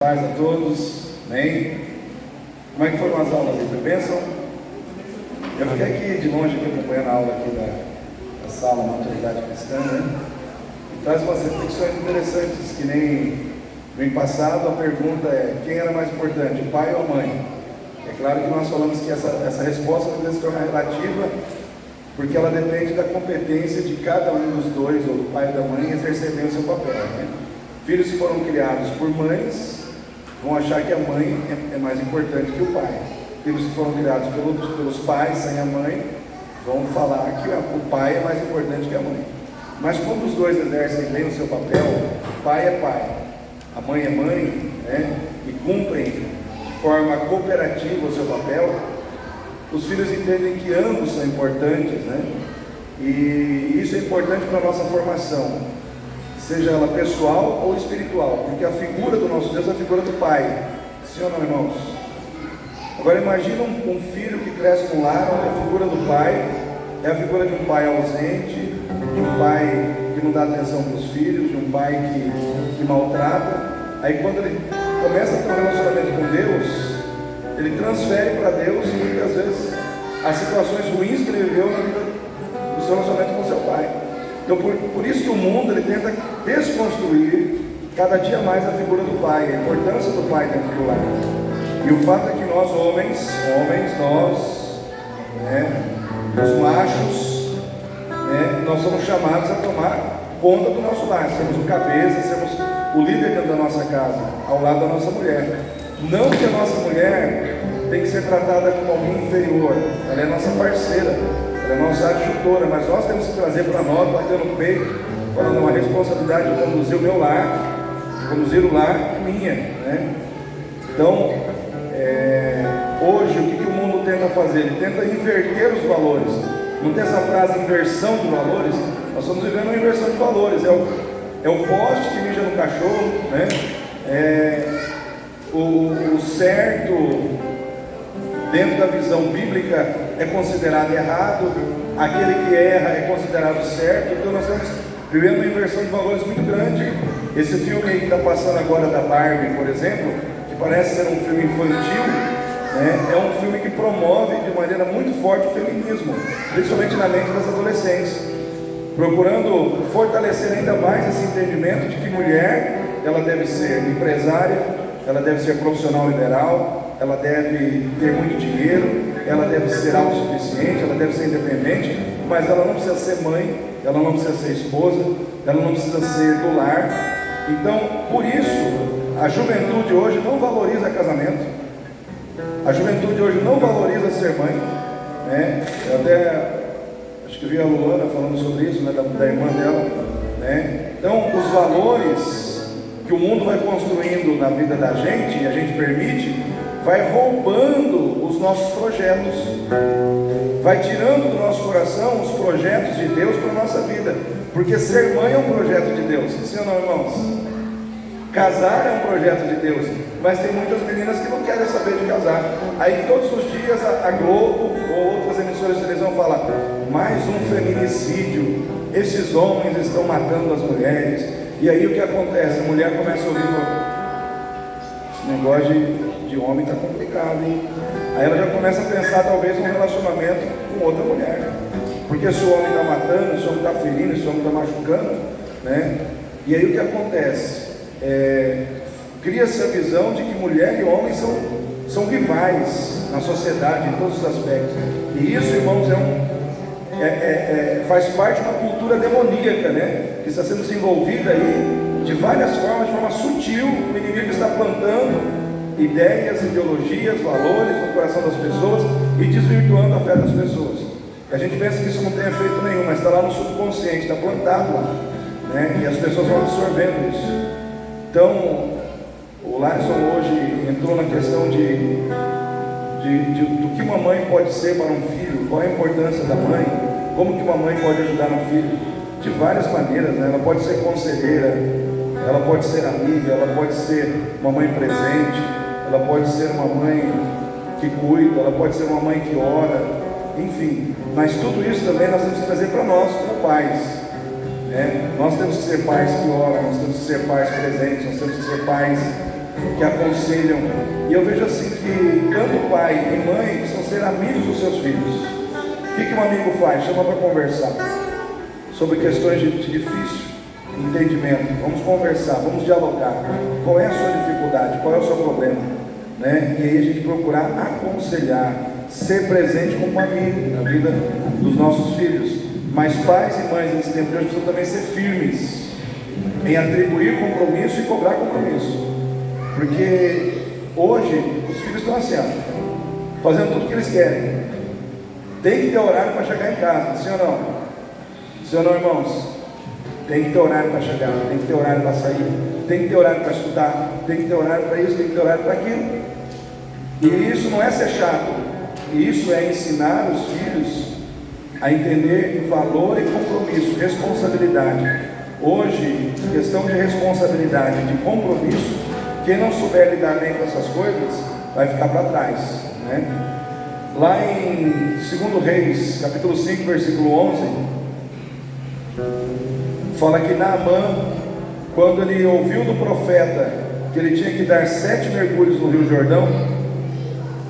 Paz a todos, amém? Como é que foram as aulas aí? Foi bênção? Eu fiquei aqui de longe acompanhando a aula aqui da sala da Autoridade Cristã, né? E traz umas reflexões interessantes, que nem no ano passado a pergunta é: quem era mais importante, o pai ou a mãe? É claro que nós falamos que essa resposta deve se tornar relativa, porque ela depende da competência de cada um dos dois, ou do pai e da mãe, exercer bem o seu papel, né? Filhos que foram criados por mães vão achar que a mãe é mais importante que o pai. Filhos que foram criados pelos pais, sem a mãe, vão falar que o pai é mais importante que a mãe. Mas quando os dois exercem bem o seu papel, o pai é pai, a mãe é mãe, né? E cumprem de forma cooperativa o seu papel, os filhos entendem que ambos são importantes, né? E isso é importante para a nossa formação, seja ela pessoal ou espiritual, porque a figura do nosso Deus é a figura do Pai. Sim ou não, irmãos? Agora imagina um filho que cresce num lar onde a figura do pai é a figura de um pai ausente, de um pai que não dá atenção para os filhos, de um pai que maltrata. Aí quando ele começa a ter um relacionamento com Deus, ele transfere para Deus muitas vezes as situações ruins que ele viveu na vida do seu relacionamento com seu pai. Então, por isso que o mundo ele tenta desconstruir cada dia mais a figura do pai, a importância do pai dentro do lar. E o fato é que nós homens, nós, né, os machos, né, nós somos chamados a tomar conta do nosso lar, sermos o cabeça, sermos o líder dentro da nossa casa, ao lado da nossa mulher. Não que a nossa mulher tem que ser tratada como alguém inferior, ela é nossa parceira, ela é nossa adjutora, mas nós temos que trazer para nós, bater no peito, falando uma responsabilidade de conduzir o meu lar, conduzir o lar é minha, né? Então, hoje o que o mundo tenta fazer? Ele tenta inverter os valores. Não tem essa frase inversão de valores? Nós estamos vivendo uma inversão de valores. É o poste que mija no cachorro, né? O certo dentro da visão bíblica é considerado errado, aquele que erra é considerado certo. Então nós estamos vivendo uma inversão de valores muito grande. Esse filme aí que está passando agora da Barbie, por exemplo, que parece ser um filme infantil, né, é um filme que promove de maneira muito forte o feminismo, principalmente na mente das adolescentes, procurando fortalecer ainda mais esse entendimento de que mulher, ela deve ser empresária, ela deve ser profissional liberal, ela deve ter muito dinheiro, ela deve ser autossuficiente, ela deve ser independente, mas ela não precisa ser mãe, ela não precisa ser esposa, ela não precisa ser do lar. Então, por isso, a juventude hoje não valoriza casamento, a juventude hoje não valoriza ser mãe, né? Eu até acho que vi a Luana falando sobre isso, né, da irmã dela, né? Então, os valores que o mundo vai construindo na vida da gente, e a gente permite, vai roubando os nossos projetos, vai tirando do nosso coração os projetos de Deus para a nossa vida, porque ser mãe é um projeto de Deus, sim ou não, irmãos? Casar é um projeto de Deus, mas tem muitas meninas que não querem saber de casar. Aí todos os dias a Globo ou outras emissoras de televisão falam: mais um feminicídio, esses homens estão matando as mulheres. E aí o que acontece? A mulher começa a ouvir: esse negócio de homem está complicado, hein? Aí ela já começa a pensar talvez num relacionamento com outra mulher, porque se o homem está matando, se o homem está ferindo, se o homem está machucando, né? E aí o que acontece? Cria-se a visão de que mulher e homem são rivais na sociedade em todos os aspectos. E isso, irmãos, faz parte de uma cultura demoníaca, né? Que está sendo desenvolvida aí de várias formas, de forma sutil. O inimigo está plantando ideias, ideologias, valores no coração das pessoas e desvirtuando a fé das pessoas. E a gente pensa que isso não tem efeito nenhum, mas está lá no subconsciente, está plantado lá, né? E as pessoas vão absorvendo isso. Então, o Larson hoje entrou na questão do que uma mãe pode ser para um filho, qual é a importância da mãe, como que uma mãe pode ajudar um filho, de várias maneiras, né? Ela pode ser conselheira, ela pode ser amiga, ela pode ser uma mãe presente, ela pode ser uma mãe que cuida, ela pode ser uma mãe que ora, enfim. Mas tudo isso também nós temos que trazer para nós como pais. Nós temos que ser pais que oram, nós temos que ser pais presentes, nós temos que ser pais que aconselham. E eu vejo assim que tanto pai e mãe precisam ser amigos dos seus filhos. O que um amigo faz? Chama para conversar sobre questões de difícil entendimento. Vamos conversar, vamos dialogar. Qual é a sua dificuldade? Qual é o seu problema? Né? E aí a gente procurar aconselhar, ser presente como amigo na vida dos nossos filhos. Mas pais e mães nesse tempo de hoje precisam também ser firmes em atribuir compromisso e cobrar compromisso. Porque hoje os filhos estão assim, ó, fazendo tudo o que eles querem. Tem que ter horário para chegar em casa, sim ou não? Sim ou não, irmãos? Tem que ter horário para chegar, tem que ter horário para sair, tem que ter horário para estudar, tem que ter horário para isso, tem que ter horário para aquilo. E isso não é ser chato, isso é ensinar os filhos a entender valor e compromisso, responsabilidade. Hoje, questão de responsabilidade, de compromisso, quem não souber lidar bem com essas coisas, vai ficar para trás, né? Lá em 2 Reis, capítulo 5, versículo 11, fala que Naamã, quando ele ouviu do profeta que ele tinha que dar 7 mergulhos no Rio Jordão,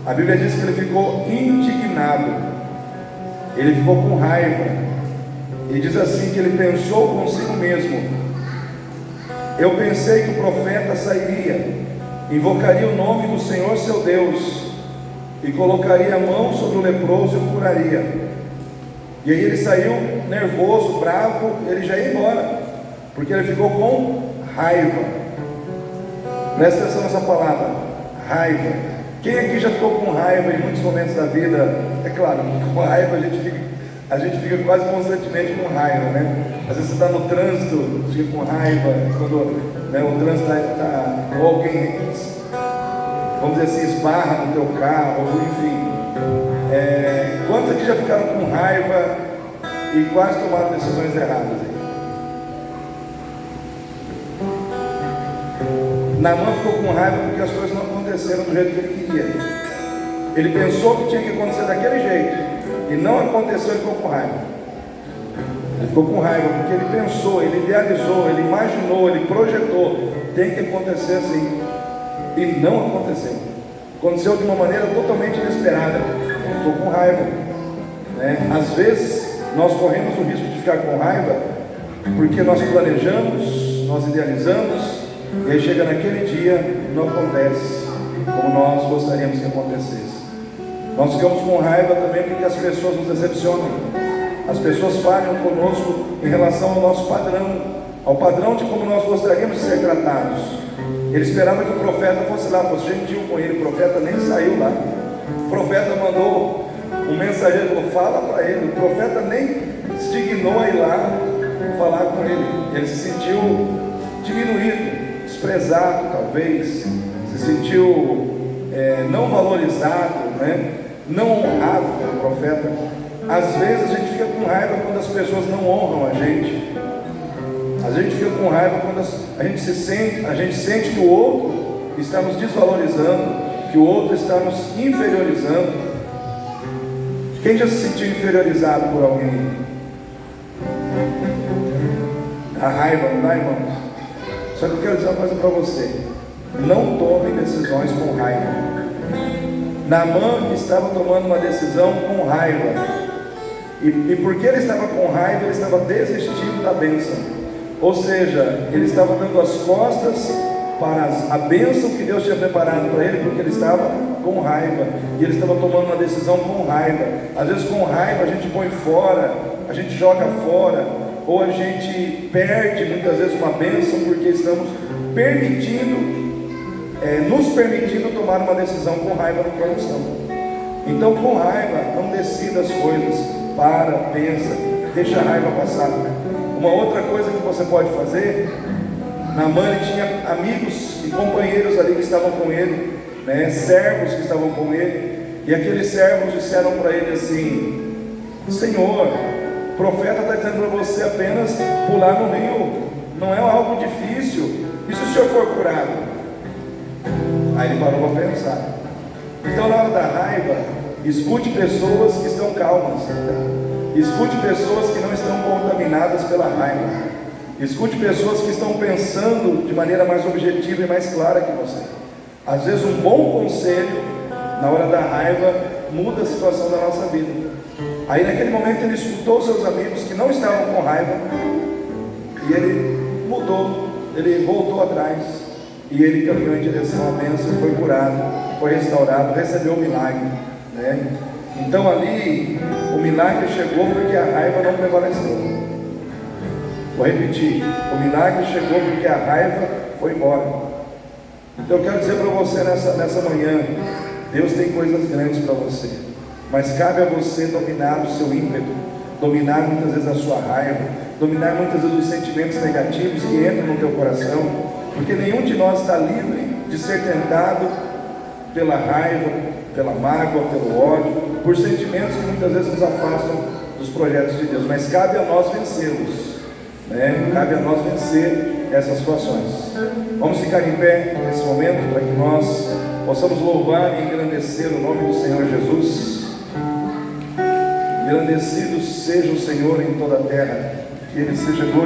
a Bíblia diz que ele ficou indignado, ele ficou com raiva, e diz assim que ele pensou consigo mesmo: eu pensei que o profeta sairia, invocaria o nome do Senhor seu Deus, e colocaria a mão sobre o leproso e o curaria. E aí ele saiu nervoso, bravo, ele já ia embora, porque ele ficou com raiva. Presta atenção nessa palavra, raiva. Quem aqui já ficou com raiva em muitos momentos da vida? É claro, com raiva a gente fica quase constantemente com raiva, né? Às vezes você está no trânsito, fica com raiva, quando, né, o trânsito está, ou alguém, vamos dizer assim, esbarra no teu carro, enfim. Quantos aqui já ficaram com raiva e quase tomaram decisões erradas? Naamã ficou com raiva porque as coisas não aconteceram do jeito que ele queria. Ele pensou que tinha que acontecer daquele jeito e não aconteceu, ele ficou com raiva. Ele ficou com raiva porque ele pensou, ele idealizou, ele imaginou, ele projetou, tem que acontecer assim, e não aconteceu. Aconteceu de uma maneira totalmente inesperada. Ele ficou com raiva, né? Às vezes nós corremos o risco de ficar com raiva porque nós planejamos, nós idealizamos, e aí chega naquele dia e não acontece como nós gostaríamos que acontecesse. Nós ficamos com raiva também porque as pessoas nos decepcionam. As pessoas falham conosco em relação ao nosso padrão, ao padrão de como nós gostaríamos de ser tratados. Ele esperava que o profeta fosse lá, fosse gentil com ele. O profeta nem saiu lá. O profeta mandou um mensageiro, falou: fala para ele. O profeta nem se dignou a ir lá falar com ele. Ele se sentiu diminuído, desprezado, talvez, se sentiu não valorizado, né? Não honrado pelo profeta. Às vezes a gente fica com raiva quando as pessoas não honram a gente. A gente fica com raiva quando a gente sente que o outro está nos desvalorizando, que o outro está nos inferiorizando. Quem já se sentiu inferiorizado por alguém? A raiva, não dá, irmãos? Só que eu quero dizer uma coisa para você: não tome decisões com raiva. Naamã estava tomando uma decisão com raiva, e porque ele estava com raiva, ele estava desistindo da bênção. Ou seja, ele estava dando as costas para a bênção que Deus tinha preparado para ele, porque ele estava com raiva, e ele estava tomando uma decisão com raiva. Às vezes com raiva a gente põe fora, a gente joga fora, ou a gente perde muitas vezes uma bênção porque estamos nos permitindo tomar uma decisão com raiva no coração. Então, com raiva, não decida as coisas, pensa, deixa a raiva passar. Uma outra coisa que você pode fazer: Naamã tinha amigos e companheiros ali que estavam com ele, né? Servos que estavam com ele, e aqueles servos disseram para ele assim: Senhor, o profeta está dizendo para você apenas pular no rio, não é algo difícil, e se o senhor for curado? Aí ele parou para pensar. Então, na hora da raiva, escute pessoas que estão calmas, escute pessoas que não estão contaminadas pela raiva. Escute pessoas que estão pensando de maneira mais objetiva e mais clara que você. Às vezes um bom conselho, na hora da raiva, muda a situação da nossa vida. Aí naquele momento ele escutou seus amigos que não estavam com raiva, e ele mudou, ele voltou atrás, e ele caminhou em direção à bênção, foi curado, foi restaurado, recebeu o milagre, né? Então ali, o milagre chegou porque a raiva não prevaleceu. Vou repetir, o milagre chegou porque a raiva foi embora. Então eu quero dizer para você nessa manhã, Deus tem coisas grandes para você, mas cabe a você dominar o seu ímpeto, dominar muitas vezes a sua raiva, dominar muitas vezes os sentimentos negativos que entram no teu coração, porque nenhum de nós está livre de ser tentado pela raiva, pela mágoa, pelo ódio, por sentimentos que muitas vezes nos afastam dos projetos de Deus, mas cabe a nós vencê-los, né? Cabe a nós vencer essas situações. Vamos ficar em pé nesse momento para que nós possamos louvar e engrandecer o nome do Senhor Jesus. Engrandecido seja o Senhor em toda a terra, que Ele seja glorificado.